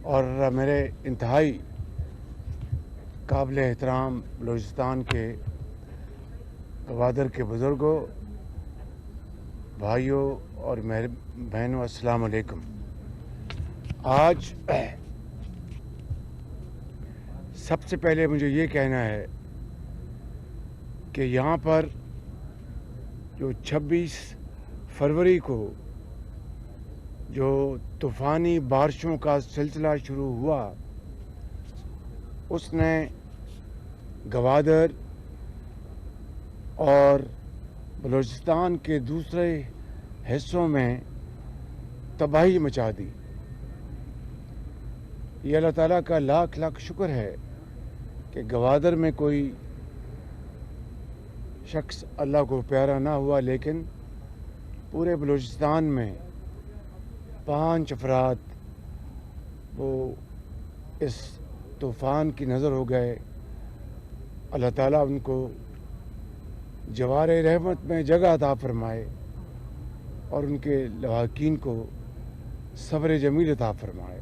اور میرے انتہائی قابل احترام بلوچستان کے گوادر کے بزرگوں، بھائیوں اور میرے بہنوں، السلام علیکم۔ آج سب سے پہلے مجھے یہ کہنا ہے کہ یہاں پر جو 26 فروری کو جو طوفانی بارشوں کا سلسلہ شروع ہوا، اس نے گوادر اور بلوچستان کے دوسرے حصوں میں تباہی مچا دی۔ یہ اللہ تعالیٰ کا لاکھ لاکھ شکر ہے کہ گوادر میں کوئی شخص اللہ کو پیارا نہ ہوا، لیکن پورے بلوچستان میں 5 افراد وہ اس طوفان کی نظر ہو گئے۔ اللہ تعالیٰ ان کو جوار رحمت میں جگہ عطا فرمائے اور ان کے لواحقین کو صبر جمیل عطا فرمائے،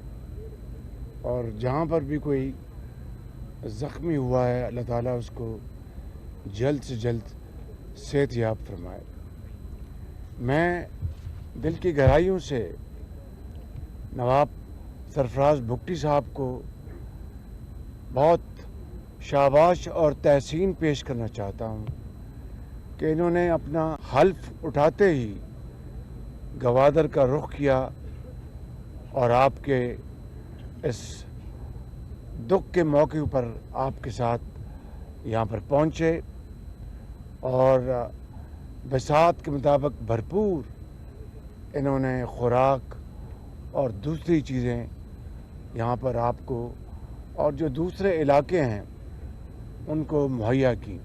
اور جہاں پر بھی کوئی زخمی ہوا ہے اللہ تعالیٰ اس کو جلد سے جلد صحت یاب فرمائے۔ میں دل کی گہرائیوں سے نواب سرفراز بگٹی صاحب کو بہت شاباش اور تحسین پیش کرنا چاہتا ہوں کہ انہوں نے اپنا حلف اٹھاتے ہی گوادر کا رخ کیا اور آپ کے اس دکھ کے موقع پر آپ کے ساتھ یہاں پر پہنچے اور بساط کے مطابق بھرپور انہوں نے خوراک اور دوسری چیزیں یہاں پر آپ کو اور جو دوسرے علاقے ہیں ان کو مہیا کی۔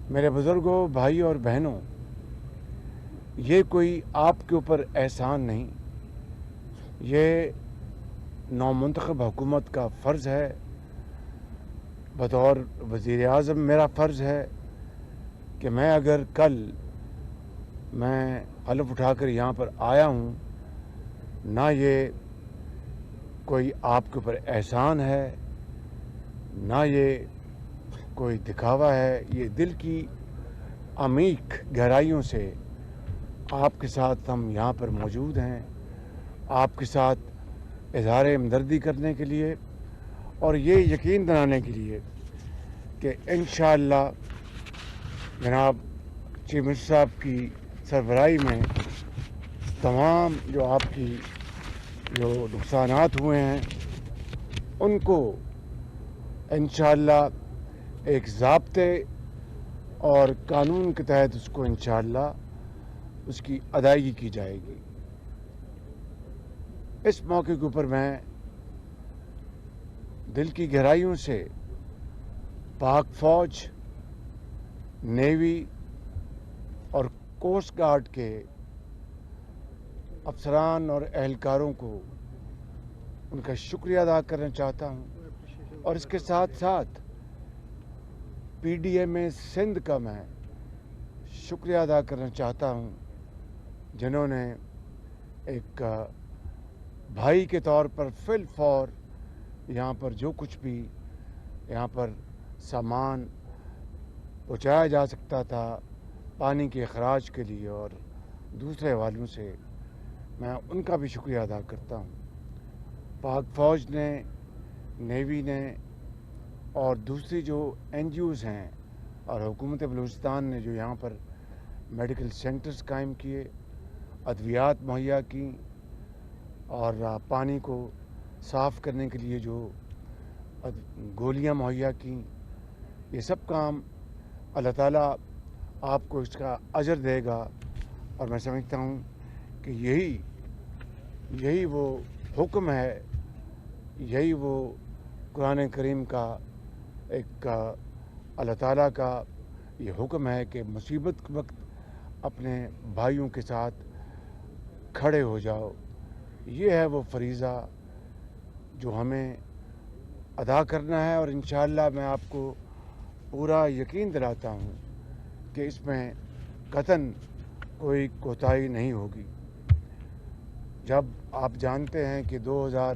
میرے بزرگوں، بھائی اور بہنوں، یہ کوئی آپ کے اوپر احسان نہیں، یہ نومنتخب حکومت کا فرض ہے۔ بطور وزیر اعظم میرا فرض ہے کہ میں اگر کل میں حلف اٹھا کر یہاں پر آیا ہوں، نہ یہ کوئی آپ کے اوپر احسان ہے، نہ یہ کوئی دکھاوا ہے، یہ دل کی عمیق گہرائیوں سے آپ کے ساتھ ہم یہاں پر موجود ہیں، آپ کے ساتھ اظہار ہمدردی کرنے کے لیے اور یہ یقین دلانے کے لیے کہ انشاءاللہ جناب چیف منسٹر صاحب کی سربراہی میں تمام جو آپ کی جو نقصانات ہوئے ہیں ان کو انشاءاللہ ایک ضابطے اور قانون کے تحت اس کو انشاءاللہ اس کی ادائیگی کی جائے گی۔ اس موقع کے اوپر میں دل کی گہرائیوں سے پاک فوج، نیوی اور کوسٹ گارڈ کے افسران اور اہلکاروں کو ان کا شکریہ ادا کرنا چاہتا ہوں، اور اس کے ساتھ ساتھ پی ڈی ایم اے سندھ کا میں شکریہ ادا کرنا چاہتا ہوں، جنہوں نے ایک بھائی کے طور پر فی الفور یہاں پر جو کچھ بھی یہاں پر سامان پہنچایا جا سکتا تھا پانی کے اخراج کے لیے اور دوسرے حوالوں سے، میں ان کا بھی شکریہ ادا کرتا ہوں۔ پاک فوج نے، نیوی نے اور دوسری جو این جی اوز ہیں اور حکومت بلوچستان نے جو یہاں پر میڈیکل سینٹرز قائم کیے، ادویات مہیا کیں اور پانی کو صاف کرنے کے لیے جو گولیاں مہیا کیں، یہ سب کام اللہ تعالیٰ آپ کو اس کا اجر دے گا، اور میں سمجھتا ہوں کہ یہی وہ حکم ہے، یہی وہ قرآن کریم کا ایک اللہ تعالیٰ کا یہ حکم ہے کہ مصیبت کے وقت اپنے بھائیوں کے ساتھ کھڑے ہو جاؤ۔ یہ ہے وہ فریضہ جو ہمیں ادا کرنا ہے، اور انشاءاللہ میں آپ کو پورا یقین دلاتا ہوں کہ اس میں قطعاً کوئی کوتاہی نہیں ہوگی۔ جب آپ جانتے ہیں کہ 2000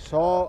100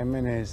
MNS